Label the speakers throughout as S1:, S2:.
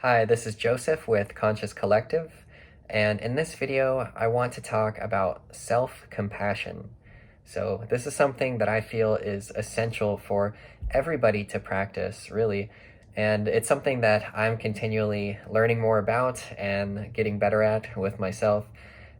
S1: Hi, this is Joseph with Conscious Collective, and in this video, I want to talk about self-compassion. So this is something that I feel is essential for everybody to practice, really, and it's something that I'm continually learning more about and getting better at with myself.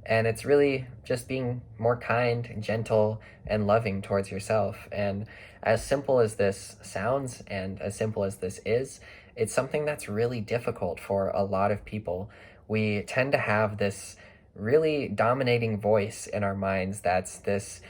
S1: And it's really just being more kind, gentle, and loving towards yourself. And as simple as this sounds and as simple as this is, it's something that's really difficult for a lot of people. We tend to have this really dominating voice in our minds that's this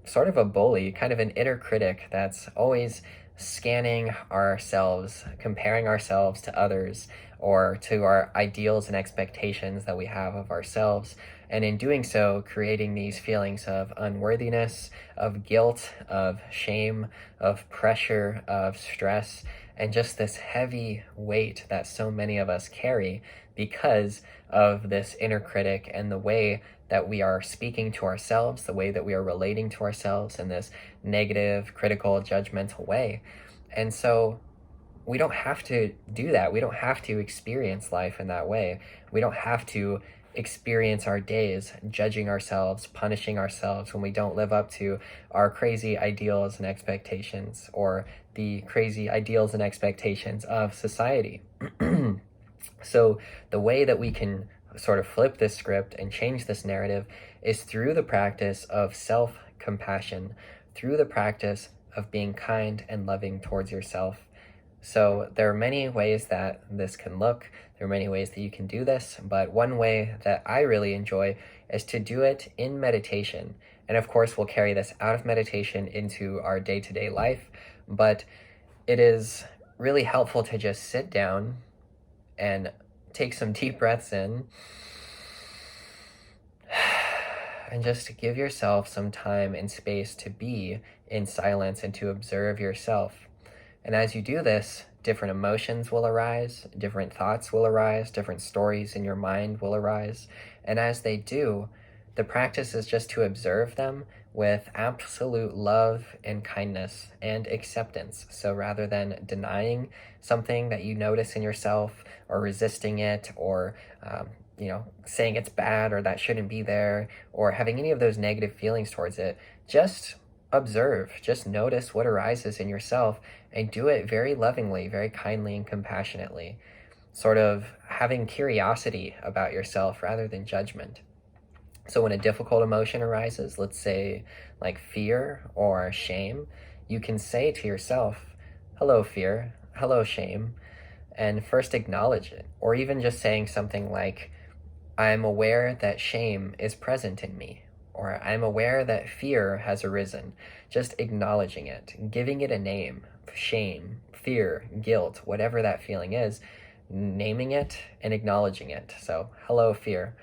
S1: sort of a bully, kind of an inner critic that's always scanning ourselves, comparing ourselves to others or to our ideals and expectations that we have of ourselves. And in doing so, creating these feelings of unworthiness, of guilt, of shame, of pressure, of stress, and just this heavy weight that so many of us carry because of this inner critic and the way that we are speaking to ourselves, the way that we are relating to ourselves in this negative, critical, judgmental way. And so we don't have to do that. We don't have to experience life in that way. We don't have to experience our days judging ourselves, punishing ourselves when we don't live up to our crazy ideals and expectations or the crazy ideals and expectations of society. So the way that we can sort of flip this script and change this narrative is through the practice of self-compassion, through the practice of being kind and loving towards yourself. So there are many ways that this can look. There are many ways that you can do this, but one way that I really enjoy is to do it in meditation. And of course, we'll carry this out of meditation into our day-to-day life, but it is really helpful to just sit down and take some deep breaths in and just give yourself some time and space to be in silence and to observe yourself. And as you do this, different emotions will arise, different thoughts will arise, different stories in your mind will arise. And as they do, the practice is just to observe them with absolute love and kindness and acceptance. So rather than denying something that you notice in yourself or resisting it or saying it's bad or that shouldn't be there or having any of those negative feelings towards it, just observe, just notice what arises in yourself and do it very lovingly, very kindly and compassionately, sort of having curiosity about yourself rather than judgment. So when a difficult emotion arises, let's say like fear or shame, you can say to yourself, hello fear, hello shame, and first acknowledge it. Or even just saying something like, I'm aware that shame is present in me, or I'm aware that fear has arisen. Just acknowledging it, giving it a name, shame, fear, guilt, whatever that feeling is, naming it and acknowledging it. So, hello, fear.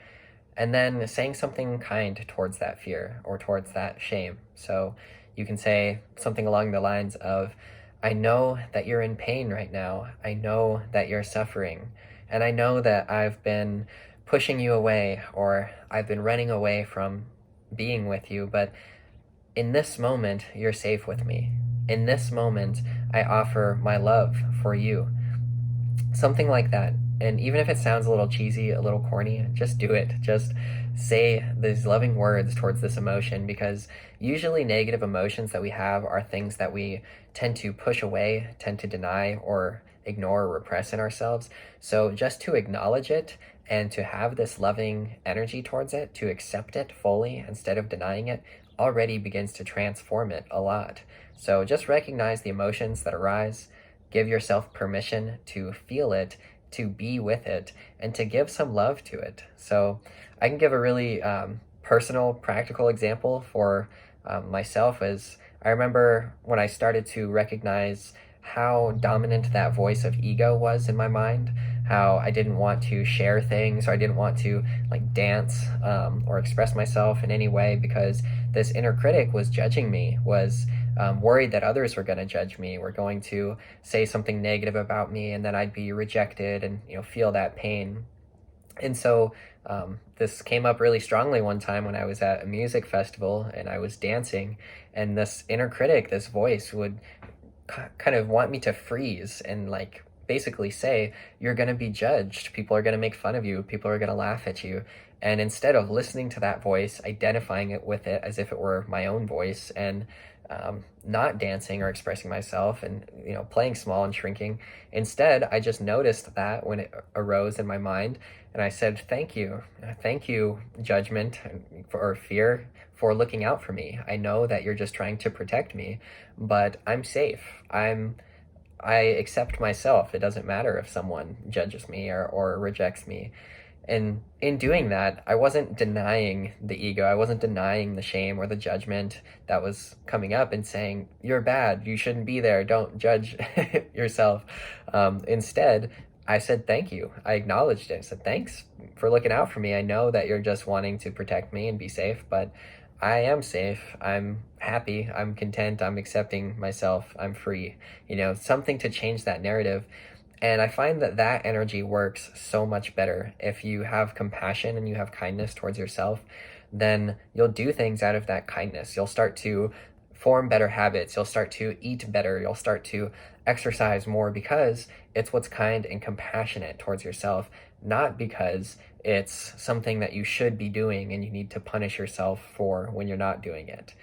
S1: And then saying something kind towards that fear or towards that shame. So you can say something along the lines of, I know that you're in pain right now. I know that you're suffering. And I know that I've been pushing you away or I've been running away from being with you, but in this moment, you're safe with me. In this moment, I offer my love for you. Something like that. And even if it sounds a little cheesy, a little corny, just do it. Just say these loving words towards this emotion, because usually negative emotions that we have are things that we tend to push away, tend to deny, or ignore or repress in ourselves. So just to acknowledge it and to have this loving energy towards it, to accept it fully instead of denying it, already begins to transform it a lot. So just recognize the emotions that arise, give yourself permission to feel it, to be with it, and to give some love to it. So I can give a really personal, practical example for myself. As I remember when I started to recognize how dominant that voice of ego was in my mind, how I didn't want to share things, or I didn't want to like dance or express myself in any way because this inner critic was judging me, was worried that others were going to judge me, were going to say something negative about me, and then I'd be rejected and feel that pain. And so this came up really strongly one time when I was at a music festival and I was dancing, and this inner critic, this voice would kind of want me to freeze and like basically say you're going to be judged. People are going to make fun of you. People are going to laugh at you. And instead of listening to that voice, identifying it with it as if it were my own voice, and not dancing or expressing myself and playing small and shrinking, instead I just noticed that when it arose in my mind, and I said, thank you, judgment or fear, for looking out for me. I know that you're just trying to protect me, but I'm safe. I accept myself. It doesn't matter if someone judges me or rejects me. And in doing that, I wasn't denying the ego. I wasn't denying the shame or the judgment that was coming up and saying, you're bad, you shouldn't be there, don't judge yourself. Instead, I said, thank you. I acknowledged it. I said, thanks for looking out for me. I know that you're just wanting to protect me and be safe, but I am safe. I'm happy. I'm content. I'm accepting myself. I'm free. Something to change that narrative. And I find that energy works so much better. If you have compassion and you have kindness towards yourself, then you'll do things out of that kindness. You'll start to form better habits. You'll start to eat better. You'll start to exercise more, because it's what's kind and compassionate towards yourself, not because it's something that you should be doing and you need to punish yourself for when you're not doing it.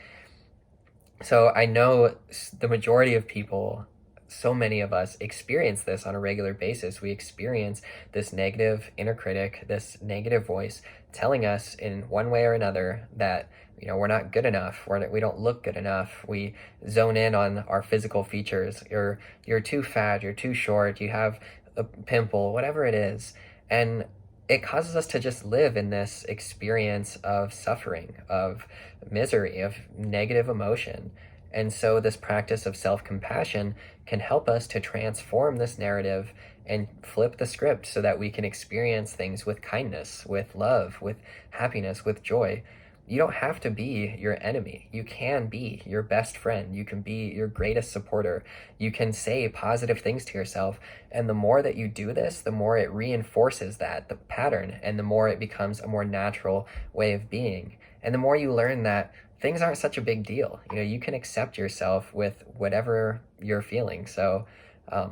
S1: So I know the majority of people, so many of us, experience this on a regular basis. We experience this negative inner critic, this negative voice telling us in one way or another that we're not good enough, we don't look good enough. We zone in on our physical features. You're too fat, you're too short, you have a pimple, whatever it is. And it causes us to just live in this experience of suffering, of misery, of negative emotion. And so this practice of self-compassion can help us to transform this narrative and flip the script so that we can experience things with kindness, with love, with happiness, with joy. You don't have to be your enemy. You can be your best friend. You can be your greatest supporter. You can say positive things to yourself. And the more that you do this, the more it reinforces the pattern, and the more it becomes a more natural way of being. And the more you learn that things aren't such a big deal. You can accept yourself with whatever you're feeling. So,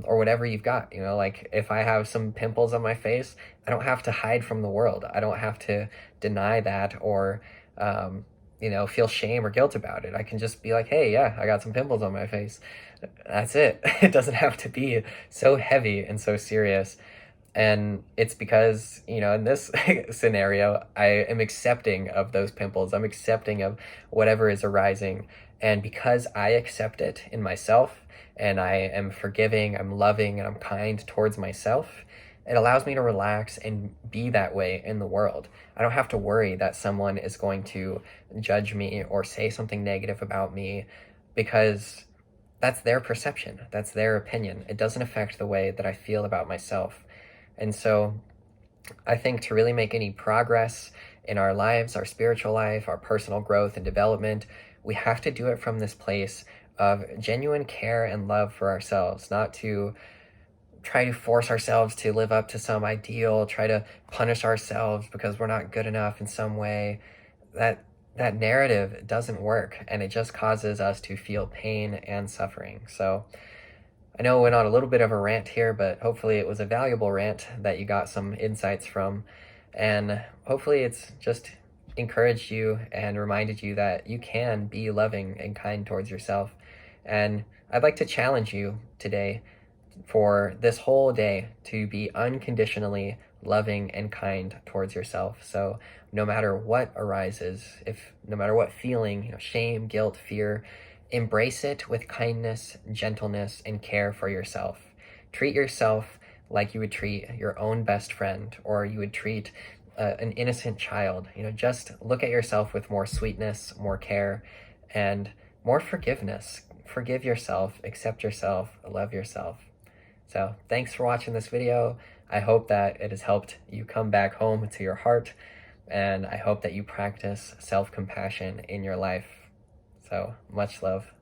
S1: or whatever you've got, like if I have some pimples on my face, I don't have to hide from the world. I don't have to deny that or, feel shame or guilt about it. I can just be like, hey, yeah, I got some pimples on my face. That's it. It doesn't have to be so heavy and so serious. And it's because, in this scenario, I am accepting of those pimples. I'm accepting of whatever is arising. And because I accept it in myself, and I am forgiving, I'm loving, and I'm kind towards myself, it allows me to relax and be that way in the world. I don't have to worry that someone is going to judge me or say something negative about me, because that's their perception. That's their opinion. It doesn't affect the way that I feel about myself. And so I think to really make any progress in our lives, our spiritual life, our personal growth and development, we have to do it from this place of genuine care and love for ourselves, not to try to force ourselves to live up to some ideal, try to punish ourselves because we're not good enough in some way. That narrative doesn't work, and it just causes us to feel pain and suffering. So I know I went on a little bit of a rant here, but hopefully it was a valuable rant that you got some insights from. And hopefully it's just encouraged you and reminded you that you can be loving and kind towards yourself. And I'd like to challenge you today for this whole day to be unconditionally loving and kind towards yourself. So no matter what arises, no matter what feeling, shame, guilt, fear, embrace it with kindness, gentleness, and care for yourself. Treat yourself like you would treat your own best friend, or you would treat an innocent child. Just look at yourself with more sweetness, more care, and more forgiveness. Forgive yourself, accept yourself, love yourself. So thanks for watching this video. I hope that it has helped you come back home to your heart, and I hope that you practice self-compassion in your life. So much love.